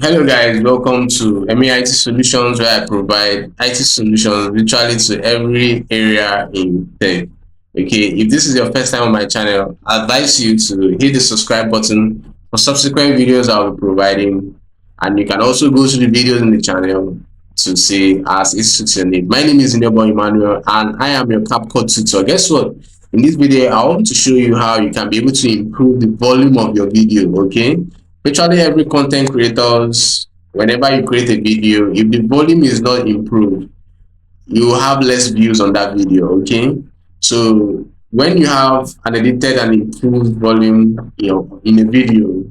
Hello guys, welcome to MEIT Solutions where I provide IT solutions literally to every area in tech. Okay, if this is your first time on my channel, I advise you to hit the subscribe button for subsequent videos I'll be providing, and you can also go to the videos in the channel to see as it suits your need. My name is Inebo Emmanuel and I am your CapCut tutor. Guess what? In this video, I want to show you how you can be able to improve the volume of your video, okay? Virtually every content creators, whenever you create a video, if the volume is not improved, you will have less views on that video. Okay, so when you have an edited and improved volume, in a video,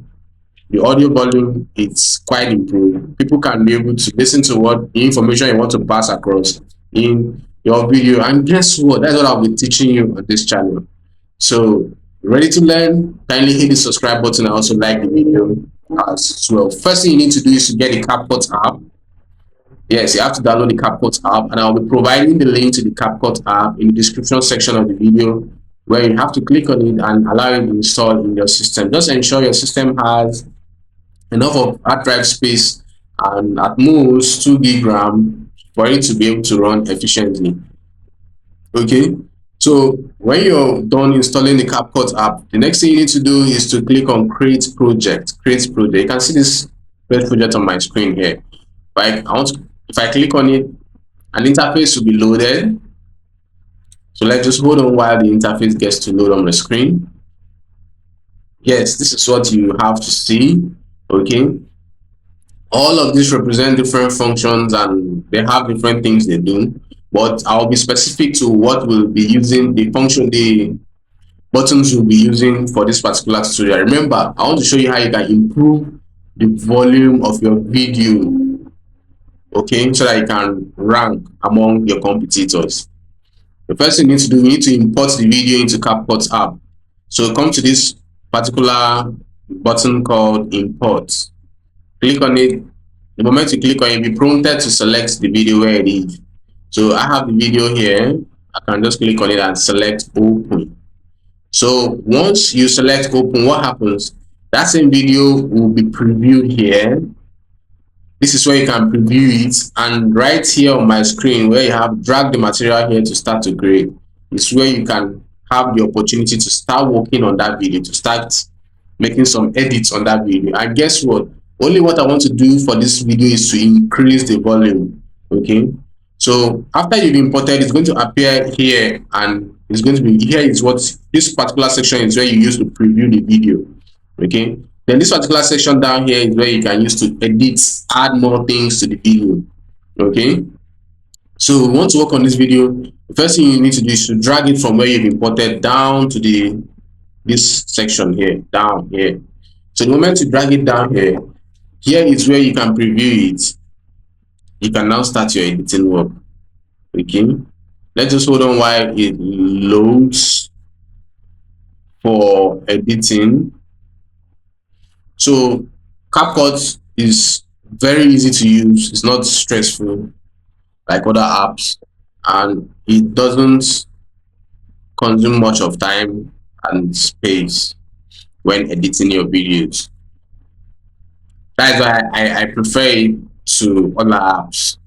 the audio volume is quite improved. People can be able to listen to what the information you want to pass across in your video. And guess what? That's what I'll be teaching you on this channel. So, ready to learn? Kindly hit the subscribe button and also like the video as well. First thing you need to do is to get the CapCut app. Yes, you have to download the CapCut app, and I'll be providing the link to the CapCut app in the description section of the video, where you have to click on it and allow it to install in your system. Just ensure your system has enough of hard drive space and at most 2 gig RAM for it to be able to run efficiently. Okay, so when you're done installing the CapCut app, the next thing you need to do is to click on create project. You can see this create project on my screen here. If I click on it, an interface will be loaded. So let's just hold on while the interface gets to load on the screen. Yes, this is what you have to see. Okay, all of these represent different functions and they have different things they do, but I'll be specific to what we'll be using, the buttons we'll be using for this particular tutorial. Remember, I want to show you how you can improve the volume of your video, okay, so that you can rank among your competitors. The first thing you need to do, you need to import the video into CapCut app. So come to this particular button called import. Click on it. The moment you click on it, you'll be prompted to select the video where it is. So I have the video here. I can just click on it and select open. So once you select open, what happens? That same video will be previewed here. This is where you can preview it, and right here on my screen where you have drag the material here to start to create is where you can have the opportunity to start working on that video, to start making some edits on that video. And guess what? Only what I want to do for this video is to increase the volume. Okay, so after you've imported, it's going to appear here, and it's going to be here is what this particular section is where you use to preview the video. Okay, then this particular section down here is where you can use to edit, add more things to the video. Okay, so we want to work on this video. The first thing you need to do is to drag it from where you've imported down to this section here, down here. So the moment you drag it down here, here is where you can preview it. You can now start your editing work. Okay, let's just hold on while it loads for editing. So CapCut is very easy to use. It's not stressful like other apps, and it doesn't consume much of time and space when editing your videos. That's why I prefer it to other apps.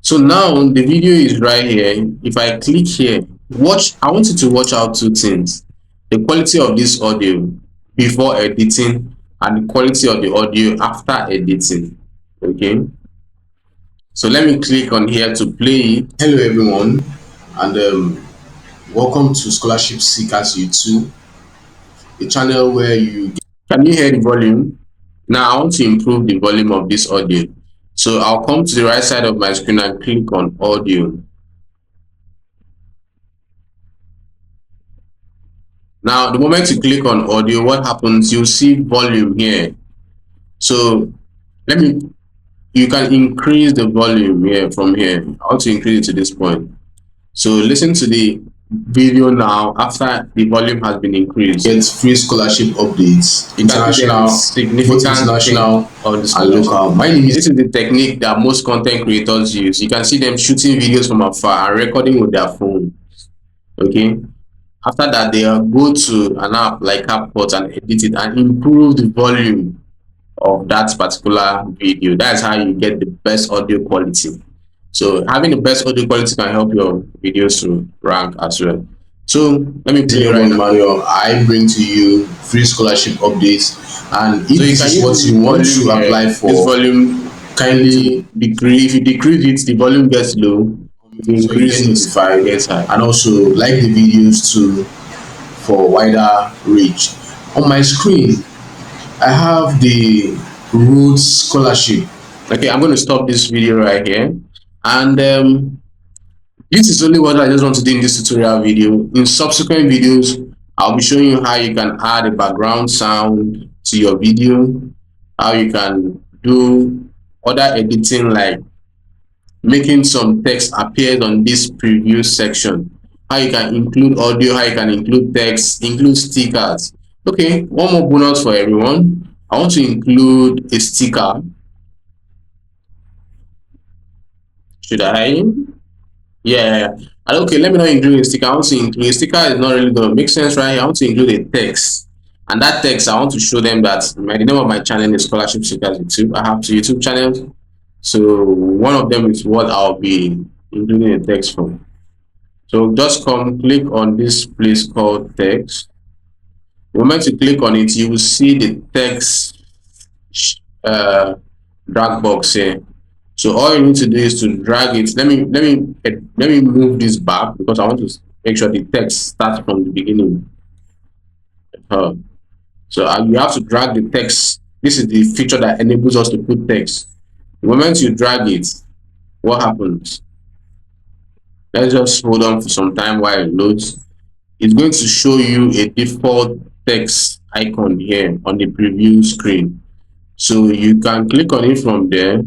So now the video is right here. If I click here, I want you to watch out two things: the quality of this audio before editing and the quality of the audio after editing. Okay, so let me click on here to play it. Hello everyone, and welcome to Scholarship Seekers YouTube, a channel where can you hear the volume? Now I want to improve the volume of this audio, so I'll come to the right side of my screen and click on audio. Now the moment you click on audio, what happens? You'll see volume here. So you can increase the volume here from here. I want to increase it to this point. So listen to the video now after the volume has been increased. Get free scholarship updates, international, significant, international, and local. This is the technique that most content creators use. You can see them shooting videos from afar and recording with their phone. Okay, after that they go to an app like CapCut and edit it and improve the volume. of that particular video. That's how you get the best audio quality. So having the best audio quality can help your videos to rank as well. So let me play right now. Manuel, I bring to you free scholarship updates, and if So you this can is use what this you want volume to here. apply This for, volume kindly decrease. If you decrease it, the volume gets low. If you so you get increase it, it notified, gets high. and also like the videos too for wider reach. On my screen, I have the Rhodes Scholarship. Okay, I'm going to stop this video right here. And this is only what I just want to do in this tutorial video. In subsequent videos, I'll be showing you how you can add a background sound to your video, how you can do other editing like making some text appear on this preview section, how you can include audio, how you can include text, include stickers. Okay, one more bonus for everyone. I want to include a sticker. Should I? Yeah. And okay, let me not include a sticker. I want to include a sticker is not really going to make sense right here. I want to include a text. And that text, I want to show them that the name of my channel is Scholarship Seekers YouTube. I have two YouTube channels. So one of them is what I'll be including a text from. So just come click on this place called text. The moment you click on it, you will see the text drag box here. So all you need to do is to drag it. Let me move this back because I want to make sure the text starts from the beginning. So you have to drag the text. This is the feature that enables us to put text. The moment you drag it, what happens? Let's just hold on for some time while it loads. It's going to show you a default text icon here on the preview screen. So you can click on it from there